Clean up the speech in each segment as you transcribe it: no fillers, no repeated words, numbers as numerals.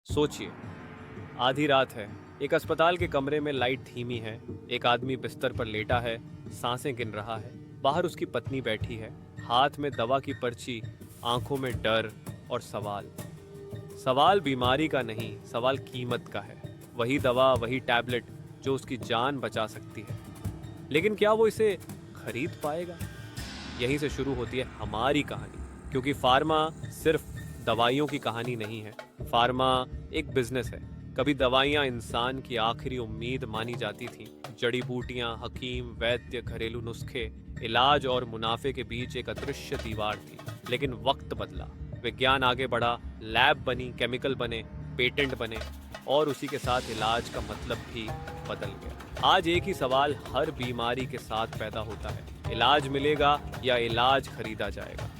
सोचिए, आधी रात है, एक अस्पताल के कमरे में लाइट धीमी है, एक आदमी बिस्तर पर लेटा है, सांसें गिन रहा है। बाहर उसकी पत्नी बैठी है, हाथ में दवा की पर्ची, आंखों में डर और सवाल। सवाल बीमारी का नहीं, सवाल कीमत का है। वही दवा, वही टैबलेट जो उसकी जान बचा सकती है, लेकिन क्या वो इसे खरीद पाएगा? यहीं से शुरू होती है हमारी कहानी, क्योंकि फार्मा सिर्फ दवाइयों की कहानी नहीं है। फार्मा एक बिजनेस है। कभी दवाइयाँ इंसान की आखिरी उम्मीद मानी जाती थीं। जड़ी बूटियाँ, हकीम, वैद्य, घरेलू नुस्खे, इलाज और मुनाफे के बीच एक अदृश्य दीवार थी। लेकिन वक्त बदला, विज्ञान आगे बढ़ा, लैब बनी, केमिकल बने, पेटेंट बने, और उसी के साथ इलाज का मतलब भी बदल गया। आज एक ही सवाल हर बीमारी के साथ पैदा होता है, इलाज मिलेगा या इलाज खरीदा जाएगा?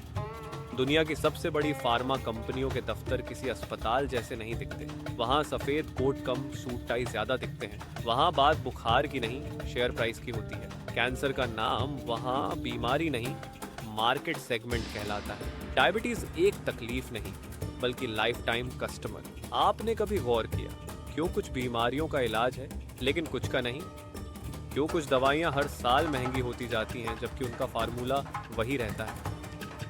दुनिया की सबसे बड़ी फार्मा कंपनियों के दफ्तर किसी अस्पताल जैसे नहीं दिखते। वहाँ सफेद कोट कम, सूट टाई ज्यादा दिखते हैं। वहाँ बात बुखार की नहीं, शेयर प्राइस की होती है। कैंसर का नाम वहाँ बीमारी नहीं, मार्केट सेगमेंट कहलाता है। डायबिटीज एक तकलीफ नहीं, बल्कि लाइफ टाइम कस्टमर। आपने कभी गौर किया क्यों कुछ बीमारियों का इलाज है लेकिन कुछ का नहीं? क्यों कुछ दवाइयाँ हर साल महंगी होती जाती हैं जबकि उनका फार्मूला वही रहता है?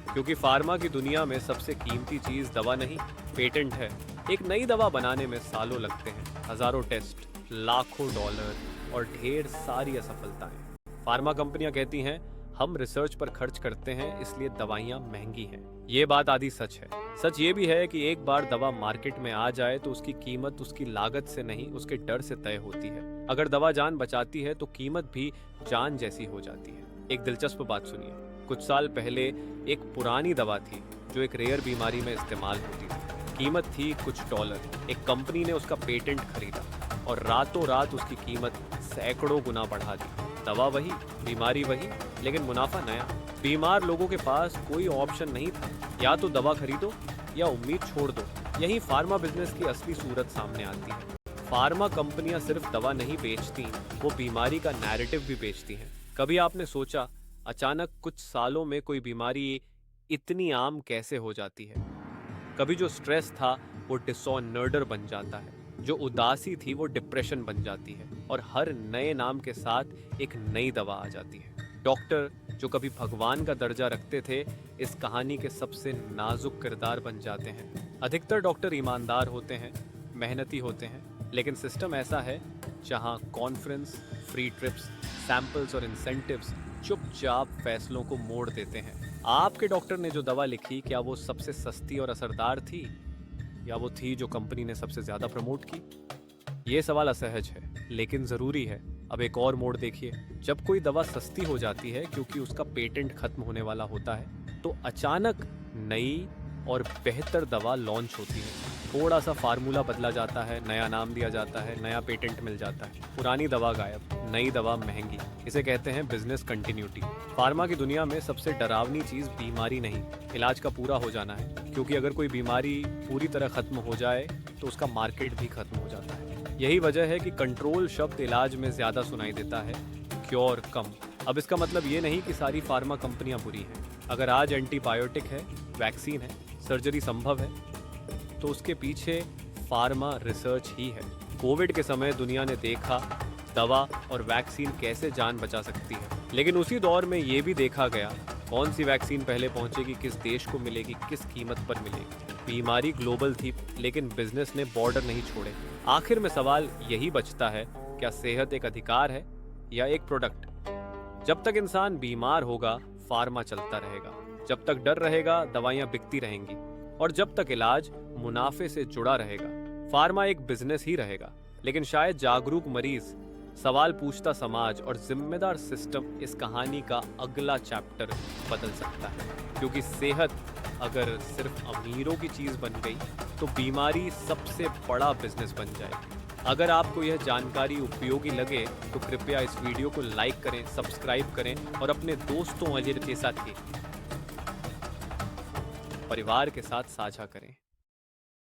क्योंकि फार्मा की दुनिया में सबसे कीमती चीज दवा नहीं, पेटेंट है। एक नई दवा बनाने में सालों लगते हैं, हजारों टेस्ट, लाखों डॉलर और ढेर सारी असफलताएं। फार्मा कंपनियां कहती हैं हम रिसर्च पर खर्च करते हैं इसलिए दवाइयां महंगी हैं। ये बात आधी सच है। सच ये भी है कि एक बार दवा मार्केट में आ जाए तो उसकी कीमत उसकी लागत से नहीं, उसके डर से तय होती है। अगर दवा जान बचाती है तो कीमत भी जान जैसी हो जाती है। एक दिलचस्प बात सुनिए। कुछ साल पहले एक पुरानी दवा थी जो एक रेयर बीमारी में इस्तेमाल होती थी। कीमत थी कुछ डॉलर। एक कंपनी ने उसका पेटेंट खरीदा और रातों रात उसकी कीमत सैकड़ों गुना बढ़ा दी। दवा वही, बीमारी वही, लेकिन मुनाफा नया। बीमार लोगों के पास कोई ऑप्शन नहीं था, या तो दवा खरीदो या उम्मीद छोड़ दो। यही फार्मा बिजनेस की असली सूरत सामने आती है। फार्मा कंपनियां सिर्फ दवा नहीं बेचती, वो बीमारी का नैरेटिव भी बेचती हैं। कभी आपने सोचा अचानक कुछ सालों में कोई बीमारी इतनी आम कैसे हो जाती है? कभी जो स्ट्रेस था वो डिसऑर्डर बन जाता है, जो उदासी थी वो डिप्रेशन बन जाती है, और हर नए नाम के साथ एक नई दवा आ जाती है। डॉक्टर जो कभी भगवान का दर्जा रखते थे, इस कहानी के सबसे नाजुक किरदार बन जाते हैं। अधिकतर डॉक्टर ईमानदार होते हैं, मेहनती होते हैं, लेकिन सिस्टम ऐसा है जहां कॉन्फ्रेंस, फ्री ट्रिप्स, सैंपल्स और इंसेंटिव्स चुपचाप फैसलों को मोड़ देते हैं। आपके डॉक्टर ने जो दवा लिखी, क्या वो सबसे सस्ती और असरदार थी, या वो थी जो कंपनी ने सबसे ज्यादा प्रमोट की? ये सवाल असहज है, लेकिन जरूरी है। अब एक और मोड़ देखिए। जब कोई दवा सस्ती हो जाती है क्योंकि उसका पेटेंट खत्म होने वाला होता है, तो अचानक नई और बेहतर दवा लॉन्च होती है। थोड़ा सा फार्मूला बदला जाता है, नया नाम दिया जाता है, नया पेटेंट मिल जाता है, पुरानी दवा गायब, नई दवा महंगी। इसे कहते हैं बिजनेस कंटिन्यूटी। फार्मा की दुनिया में सबसे डरावनी चीज बीमारी नहीं, इलाज का पूरा हो जाना है, क्योंकि अगर कोई बीमारी पूरी तरह खत्म हो जाए तो उसका मार्केट भी खत्म हो जाता है। यही वजह है कि कंट्रोल शब्द इलाज में ज्यादा सुनाई देता है, क्योर कम। अब इसका मतलब ये नहीं कि सारी फार्मा कंपनियां बुरी हैं। अगर आज एंटीबायोटिक है, वैक्सीन है, सर्जरी संभव है, तो उसके पीछे फार्मा रिसर्च ही है। कोविड के समय दुनिया ने देखा दवा और वैक्सीन कैसे जान बचा सकती है, लेकिन उसी दौर में ये भी देखा गया कौन सी वैक्सीन पहले पहुंचेगी, किस देश को मिलेगी, किस कीमत पर मिलेगी। बीमारी ग्लोबल थी, लेकिन बिजनेस ने बॉर्डर नहीं छोड़े। आखिर में सवाल यही बचता है, क्या सेहत एक अधिकार है या एक प्रोडक्ट? जब तक इंसान बीमार होगा, फार्मा चलता रहेगा। जब तक डर रहेगा, दवाइयां बिकती रहेंगी, और जब तक इलाज मुनाफे से जुड़ा रहेगा, फार्मा एक बिजनेस ही रहेगा। लेकिन शायद जागरूक मरीज, सवाल पूछता समाज और जिम्मेदार सिस्टम इस कहानी का अगला चैप्टर बदल सकता है। क्योंकि सेहत अगर सिर्फ अमीरों की चीज बन गई तो बीमारी सबसे बड़ा बिजनेस बन जाएगी। अगर आपको यह जानकारी उपयोगी लगे तो कृपया इस वीडियो को लाइक करें, सब्सक्राइब करें और अपने दोस्तों और के साथ, परिवार के साथ साझा करें।